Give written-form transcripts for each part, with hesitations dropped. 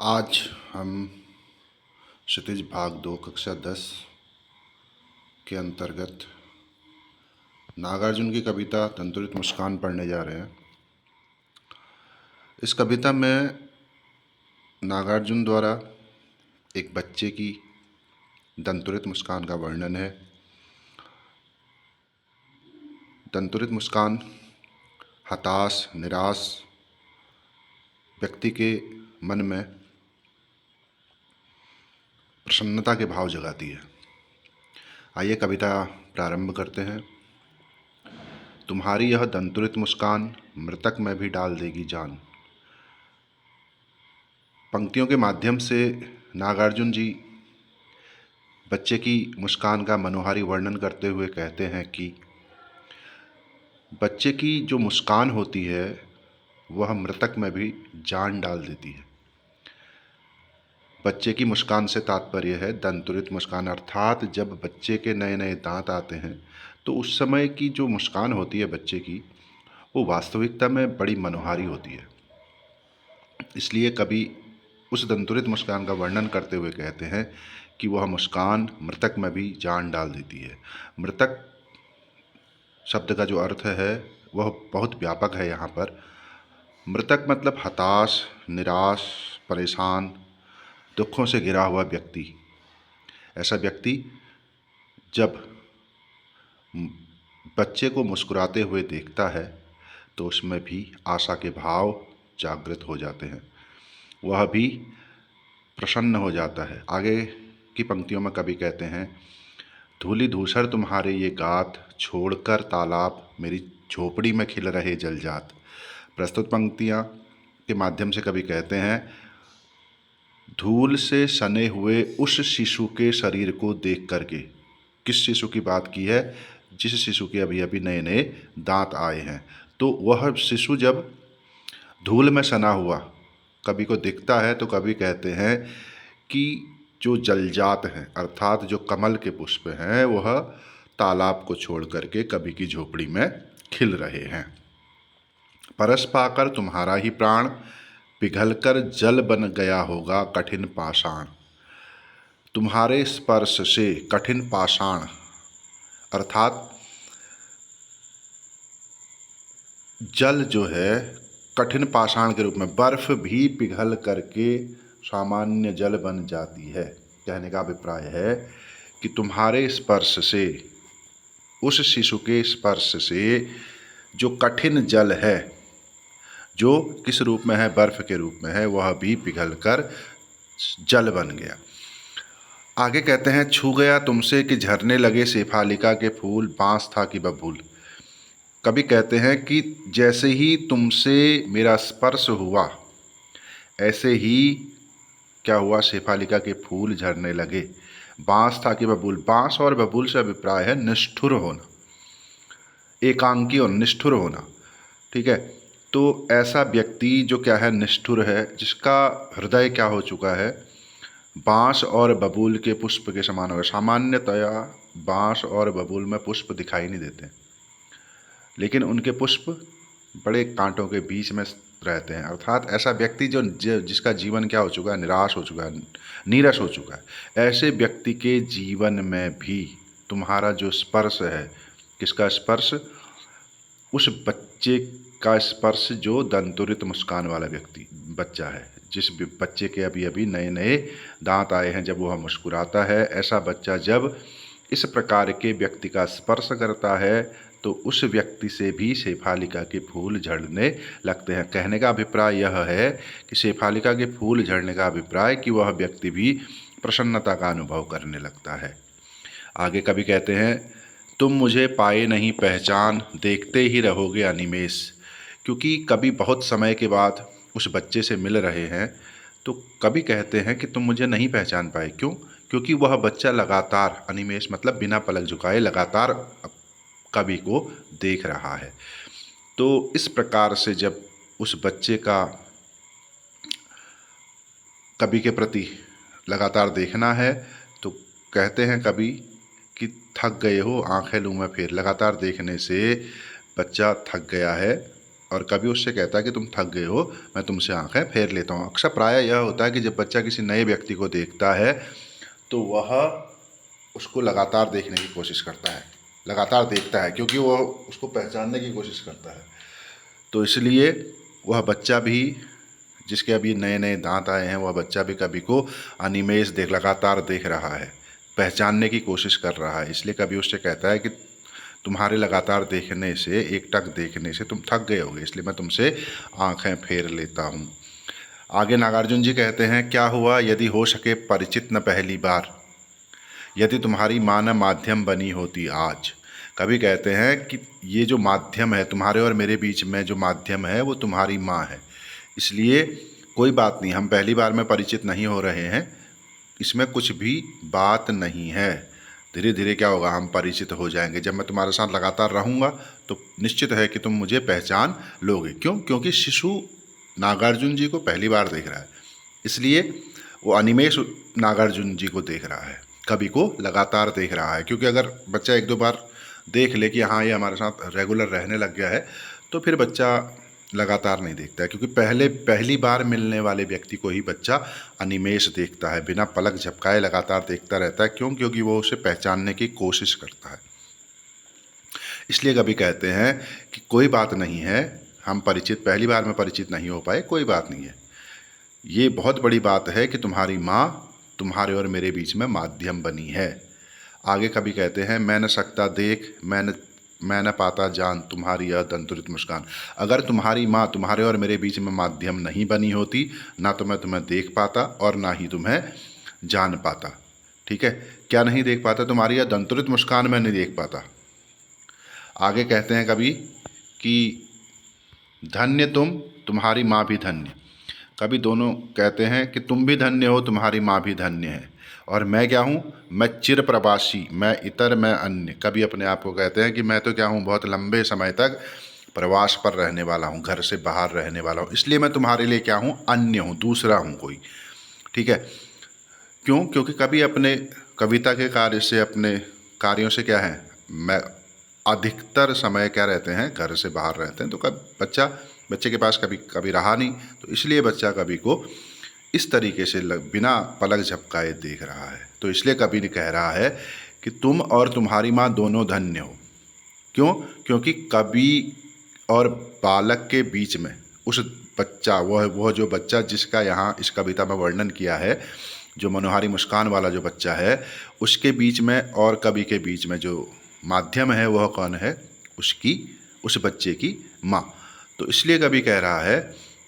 आज हम क्षितिज भाग 2 कक्षा 10 के अंतर्गत नागार्जुन की कविता दंतुरित मुस्कान पढ़ने जा रहे हैं। इस कविता में नागार्जुन द्वारा एक बच्चे की दंतुरित मुस्कान का वर्णन है। दंतुरित मुस्कान हताश निराश व्यक्ति के मन में प्रसन्नता के भाव जगाती है। आइए कविता प्रारंभ करते हैं। तुम्हारी यह दंतुरित मुस्कान मृतक में भी डाल देगी जान। पंक्तियों के माध्यम से नागार्जुन जी बच्चे की मुस्कान का मनोहारी वर्णन करते हुए कहते हैं कि बच्चे की जो मुस्कान होती है वह मृतक में भी जान डाल देती है। बच्चे की मुस्कान से तात्पर्य है दंतुरित मुस्कान, अर्थात जब बच्चे के नए नए दांत आते हैं तो उस समय की जो मुस्कान होती है बच्चे की, वो वास्तविकता में बड़ी मनोहारी होती है। इसलिए कभी उस दंतुरित मुस्कान का वर्णन करते हुए कहते हैं कि वह मुस्कान मृतक में भी जान डाल देती है। मृतक शब्द का जो अर्थ है वह बहुत व्यापक है। यहाँ पर मृतक मतलब हताश, निराश, परेशान, दुखों से घिरा हुआ व्यक्ति। ऐसा व्यक्ति जब बच्चे को मुस्कुराते हुए देखता है तो उसमें भी आशा के भाव जागृत हो जाते हैं, वह भी प्रसन्न हो जाता है। आगे की पंक्तियों में कवि कहते हैं, धूलि धूसर तुम्हारे ये गात, छोड़कर तालाब मेरी झोपड़ी में खिल रहे जलजात। प्रस्तुत पंक्तियाँ के माध्यम से कवि कहते हैं, धूल से सने हुए उस शिशु के शरीर को देख करके, किस शिशु की बात की है, जिस शिशु के अभी अभी नए नए दांत आए हैं, तो वह शिशु जब धूल में सना हुआ कवि को दिखता है तो कवि कहते हैं कि जो जलजात हैं अर्थात जो कमल के पुष्प हैं वह तालाब को छोड़ करके कवि की झोपड़ी में खिल रहे हैं। परस पाकर तुम्हारा ही प्राण, पिघलकर जल बन गया होगा कठिन पाषाण। तुम्हारे स्पर्श से कठिन पाषाण अर्थात जल जो है कठिन पाषाण के रूप में, बर्फ भी पिघल करके सामान्य जल बन जाती है। कहने का अभिप्राय है कि तुम्हारे स्पर्श से, उस शिशु के स्पर्श से जो कठिन जल है, जो किस रूप में है, बर्फ के रूप में है, वह भी पिघलकर जल बन गया। आगे कहते हैं, छू गया तुमसे कि झरने लगे शेफालिका के फूल, बांस था कि बबूल। कवि कहते हैं कि जैसे ही तुमसे मेरा स्पर्श हुआ ऐसे ही क्या हुआ, शेफालिका के फूल झरने लगे, बांस था कि बबूल। बांस और बबूल से अभिप्राय है निष्ठुर होना, एकांकी और निष्ठुर होना। ठीक है, तो ऐसा व्यक्ति जो क्या है, निष्ठुर है, जिसका हृदय क्या हो चुका है, बांस और बबूल के पुष्प के समान हो गया। सामान्यतया बांस और बबूल में पुष्प दिखाई नहीं देते, लेकिन उनके पुष्प बड़े कांटों के बीच में रहते हैं। अर्थात ऐसा व्यक्ति जिसका जीवन क्या हो चुका है, निराश हो चुका है, नीरस हो चुका है, ऐसे व्यक्ति के जीवन में भी तुम्हारा जो स्पर्श है, किसका स्पर्श, उस बच्चे का स्पर्श जो दंतुरित मुस्कान वाला व्यक्ति बच्चा है, जिस बच्चे के अभी अभी नए नए दांत आए हैं, जब वह मुस्कुराता है, ऐसा बच्चा जब इस प्रकार के व्यक्ति का स्पर्श करता है तो उस व्यक्ति से भी शेफालिका के फूल झड़ने लगते हैं। कहने का अभिप्राय यह है कि शेफालिका के फूल झड़ने का अभिप्राय कि वह व्यक्ति भी प्रसन्नता का अनुभव करने लगता है। आगे कवि कहते हैं, तुम मुझे पाए नहीं पहचान, देखते ही रहोगे अनिमेष। क्योंकि कवि बहुत समय के बाद उस बच्चे से मिल रहे हैं तो कवि कहते हैं कि तुम मुझे नहीं पहचान पाए। क्यों? क्योंकि वह बच्चा लगातार, अनिमेष मतलब बिना पलक झुकाए, लगातार कवि को देख रहा है। तो इस प्रकार से जब उस बच्चे का कवि के प्रति लगातार देखना है तो कहते हैं कवि कि थक गए हो आंखें लूँ मैं फेर। लगातार देखने से बच्चा थक गया है, और कभी उससे कहता है कि तुम थक गए हो, मैं तुमसे आंखें फेर लेता हूँ। अक्सर प्राय यह होता है कि जब बच्चा किसी नए व्यक्ति को देखता है तो वह उसको लगातार देखने की कोशिश करता है, लगातार देखता है, क्योंकि वह उसको पहचानने की कोशिश करता है। तो इसलिए वह बच्चा भी, जिसके अभी नए नए दांत आए हैं, वह बच्चा भी कभी को अनिमेष देख लगातार देख रहा है, पहचानने की कोशिश कर रहा है। इसलिए कभी उससे कहता है कि तुम्हारे लगातार देखने से, एकटक देखने से तुम थक गए होगे, इसलिए मैं तुमसे आंखें फेर लेता हूँ। आगे नागार्जुन जी कहते हैं, क्या हुआ यदि हो सके परिचित न पहली बार, यदि तुम्हारी माँ न माध्यम बनी होती आज। कभी कहते हैं कि ये जो माध्यम है तुम्हारे और मेरे बीच में, जो माध्यम है वो तुम्हारी माँ है, इसलिए कोई बात नहीं, हम पहली बार में परिचित नहीं हो रहे हैं, इसमें कुछ भी बात नहीं है, धीरे धीरे क्या होगा, हम परिचित हो जाएंगे। जब मैं तुम्हारे साथ लगातार रहूँगा तो निश्चित है कि तुम मुझे पहचान लोगे। क्यों? क्योंकि शिशु नागार्जुन जी को पहली बार देख रहा है, इसलिए वो अनिमेष नागार्जुन जी को देख रहा है, कवि को लगातार देख रहा है। क्योंकि अगर बच्चा एक दो बार देख ले कि हाँ ये हमारे साथ रेगुलर रहने लग गया है, तो फिर बच्चा लगातार नहीं देखता है, क्योंकि पहली बार मिलने वाले व्यक्ति को ही बच्चा अनिमेष देखता है, बिना पलक झपकाए लगातार देखता रहता है। क्यों? क्योंकि वो उसे पहचानने की कोशिश करता है। इसलिए कभी कहते हैं कि कोई बात नहीं है, हम पहली बार में परिचित नहीं हो पाए, कोई बात नहीं है, ये बहुत बड़ी बात है कि तुम्हारी माँ तुम्हारे और मेरे बीच में माध्यम बनी है। आगे कभी कहते हैं, मैं न सकता देख, मैं न पाता जान तुम्हारी यह दंतुरित मुस्कान। अगर तुम्हारी माँ तुम्हारे और मेरे बीच में माध्यम नहीं बनी होती, ना तो मैं तुम्हें देख पाता और ना ही तुम्हें जान पाता। ठीक है, क्या नहीं देख पाता? तुम्हारी यह दंतुरित मुस्कान मैं नहीं देख पाता। आगे कहते हैं कभी कि धन्य तुम, तुम्हारी माँ भी धन्य। कभी दोनों कहते हैं कि तुम भी धन्य हो, तुम्हारी माँ भी धन्य है, और मैं क्या हूँ? मैं चिर प्रवासी, मैं इतर, मैं अन्य। कभी अपने आप को कहते हैं कि मैं तो क्या हूँ? बहुत लंबे समय तक प्रवास पर रहने वाला हूँ, घर से बाहर रहने वाला हूँ, इसलिए मैं तुम्हारे लिए क्या हूँ? अन्य हूँ, दूसरा हूँ कोई। ठीक है, क्यों? क्योंकि कभी अपने कविता के कार्य से, अपने कार्यों से क्या है, मैं अधिकतर समय क्या रहते हैं? घर से बाहर रहते हैं। तो कभी बच्चे के पास कभी रहा नहीं, तो इसलिए बच्चा कभी को इस तरीके से बिना पलक झपकाए देख रहा है। तो इसलिए कवि ने कह रहा है कि तुम और तुम्हारी माँ दोनों धन्य हो। क्यों? क्योंकि कवि और बालक के बीच में उस बच्चा, वह जो बच्चा जिसका यहाँ इस कविता में वर्णन किया है, जो मनोहारी मुस्कान वाला जो बच्चा है, उसके बीच में और कवि के बीच में जो माध्यम है वह कौन है? उस बच्चे की माँ। तो इसलिए कवि कह रहा है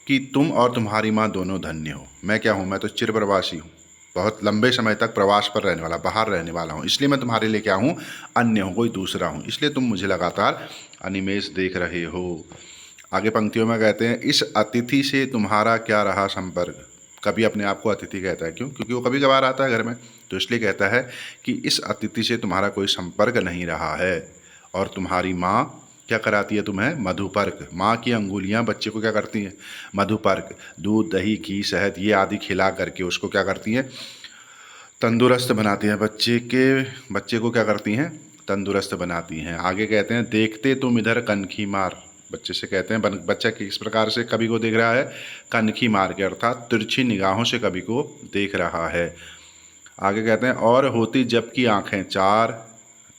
कि तुम और तुम्हारी माँ दोनों धन्य हो। मैं क्या हूँ? मैं तो चिर प्रवासी हूँ, बहुत लंबे समय तक प्रवास पर रहने वाला, बाहर रहने वाला हूँ, इसलिए मैं तुम्हारे लिए क्या हूँ? अन्य हूँ, कोई दूसरा हूँ, इसलिए तुम मुझे लगातार अनिमेष देख रहे हो। आगे पंक्तियों में कहते हैं, इस अतिथि से तुम्हारा क्या रहा संपर्क। कभी अपने आप को अतिथि कहता है, क्यों? क्योंकि वो कभी कभार आता है घर में, तो इसलिए कहता है कि इस अतिथि से तुम्हारा कोई संपर्क नहीं रहा है। और तुम्हारी माँ क्या कराती है तुम्हें? मधुपर्क। माँ की अंगुलियाँ बच्चे को क्या करती हैं? मधुपर्क, दूध, दही, घी, शहद ये आदि खिला करके उसको क्या करती हैं? तंदुरुस्त बनाती हैं। बच्चे को क्या करती हैं? तंदुरुस्त बनाती हैं। आगे कहते हैं, देखते तुम इधर कनखी मार। बच्चे से कहते हैं, बच्चा किस प्रकार से कवि को देख रहा है? कनखी मार के, अर्थात तिरछी निगाहों से कवि को देख रहा है। आगे कहते हैं, और होती जब की आँखें चार।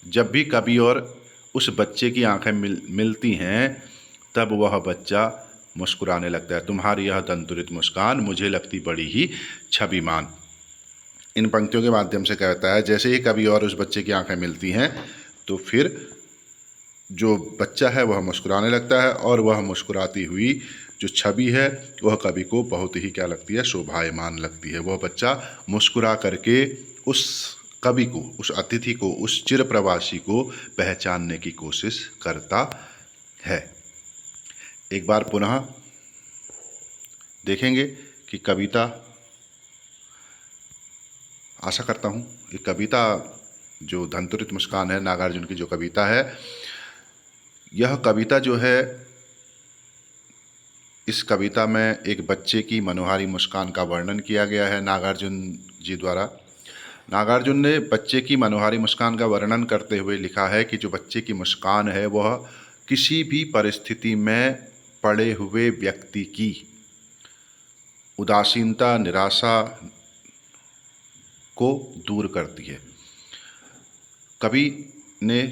जब भी कवि और उस बच्चे की आंखें मिलती हैं, तब वह बच्चा मुस्कुराने लगता है। तुम्हारी यह दंतुरित मुस्कान मुझे लगती बड़ी ही छविमान। इन पंक्तियों के माध्यम से कहता है, जैसे ही कवि और उस बच्चे की आंखें मिलती हैं, तो फिर जो बच्चा है वह मुस्कुराने लगता है, और वह मुस्कुराती हुई जो छवि है वह कवि को बहुत ही क्या लगती है? शोभायमान लगती है। वह बच्चा मुस्कुरा करके उस कवि को, उस अतिथि को, उस चिर प्रवासी को पहचानने की कोशिश करता है। एक बार पुनः देखेंगे कि कविता, आशा करता हूँ कि कविता जो दंतुरित मुस्कान है, नागार्जुन की जो कविता है, यह कविता जो है, इस कविता में एक बच्चे की मनोहारी मुस्कान का वर्णन किया गया है नागार्जुन जी द्वारा। नागार्जुन ने बच्चे की मनोहारी मुस्कान का वर्णन करते हुए लिखा है कि जो बच्चे की मुस्कान है वह किसी भी परिस्थिति में पड़े हुए व्यक्ति की उदासीनता, निराशा को दूर करती है। कवि ने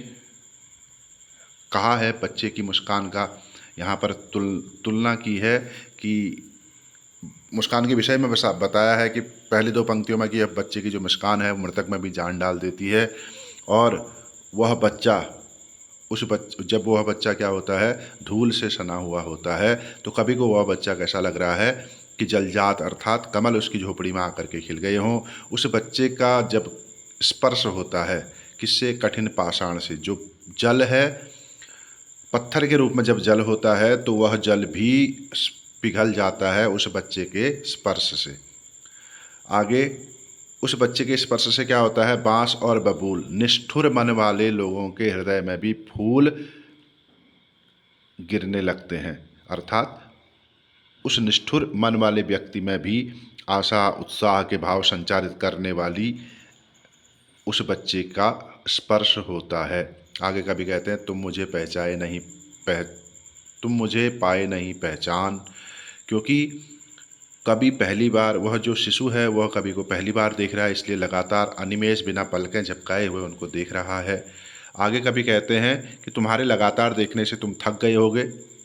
कहा है बच्चे की मुस्कान का, यहाँ पर तुलना की है कि मुस्कान के विषय में बस बताया है कि पहली दो पंक्तियों में कि अब बच्चे की जो मुस्कान है वो मृतक में भी जान डाल देती है। और वह बच्चा जब वह बच्चा क्या होता है, धूल से सना हुआ होता है, तो कवि को वह बच्चा कैसा लग रहा है कि जलजात अर्थात कमल उसकी झोपड़ी में आकर के खिल गए हों। उस बच्चे का जब स्पर्श होता है किससे, कठिन पाषाण से। जो जल है, पत्थर के रूप में जब जल होता है तो वह जल भी पिघल जाता है उस बच्चे के स्पर्श से। आगे उस बच्चे के स्पर्श से क्या होता है, बांस और बबूल, निष्ठुर मन वाले लोगों के हृदय में भी फूल गिरने लगते हैं। अर्थात उस निष्ठुर मन वाले व्यक्ति में भी आशा, उत्साह के भाव संचारित करने वाली उस बच्चे का स्पर्श होता है। आगे कभी कहते हैं तुम मुझे पाए नहीं पहचान, क्योंकि कभी पहली बार, वह जो शिशु है वह कभी को पहली बार देख रहा है, इसलिए लगातार अनिमेष बिना पलकें झपकाए हुए उनको देख रहा है। आगे कभी कहते हैं कि तुम्हारे लगातार देखने से तुम थक गए होगे,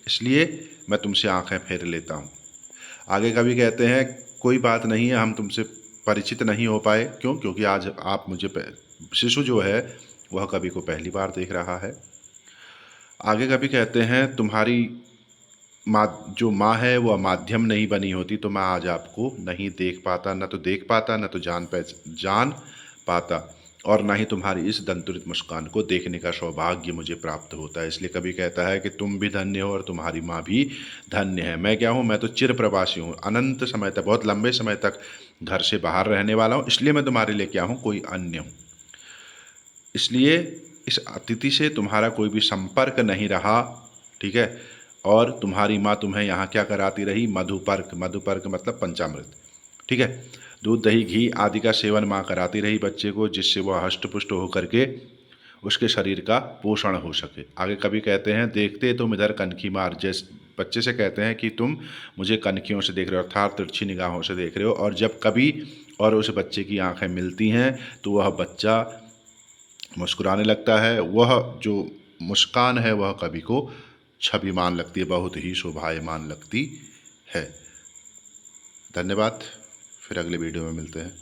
इसलिए मैं तुमसे आंखें फेर लेता हूँ। आगे कभी कहते हैं कोई बात नहीं है, हम तुमसे परिचित नहीं हो पाए, क्यों, क्योंकि आज आप मुझे, शिशु जो है वह कभी को पहली बार देख रहा है। आगे कभी कहते हैं तुम्हारी जो माँ है वह माध्यम नहीं बनी होती तो मैं आज आपको नहीं देख पाता, न तो देख पाता, न तो जान पाता, और ना ही तुम्हारी इस दंतुरित मुस्कान को देखने का सौभाग्य मुझे प्राप्त होता है। इसलिए कभी कहता है कि तुम भी धन्य हो और तुम्हारी माँ भी धन्य है। मैं क्या हूँ, मैं तो चिर प्रवासी हूँ, अनंत समय तक, बहुत लंबे समय तक घर से बाहर रहने वाला हूँ, इसलिए मैं तुम्हारे लिए क्या हूँ, कोई अन्य हूँ। इसलिए इस अतिथि से तुम्हारा कोई भी संपर्क नहीं रहा, ठीक है। और तुम्हारी माँ तुम्हें यहाँ क्या कराती रही, मधुपर्क, मधुपर्क मतलब पंचामृत, ठीक है, दूध दही घी आदि का सेवन माँ कराती रही बच्चे को, जिससे वह हष्टपुष्ट होकर के उसके शरीर का पोषण हो सके। आगे कभी कहते हैं देखते तुम इधर कनखी मार, जैसे बच्चे से कहते हैं कि तुम मुझे कनखियों से देख रहे हो, अर्थात तिरछी निगाहों से देख रहे हो। और जब कभी और उस बच्चे की आंखें मिलती हैं तो वह बच्चा मुस्कुराने लगता है। वह जो मुस्कान है वह कवि को छविमान लगती है, बहुत ही शोभायमान लगती है। धन्यवाद, फिर अगले वीडियो में मिलते हैं।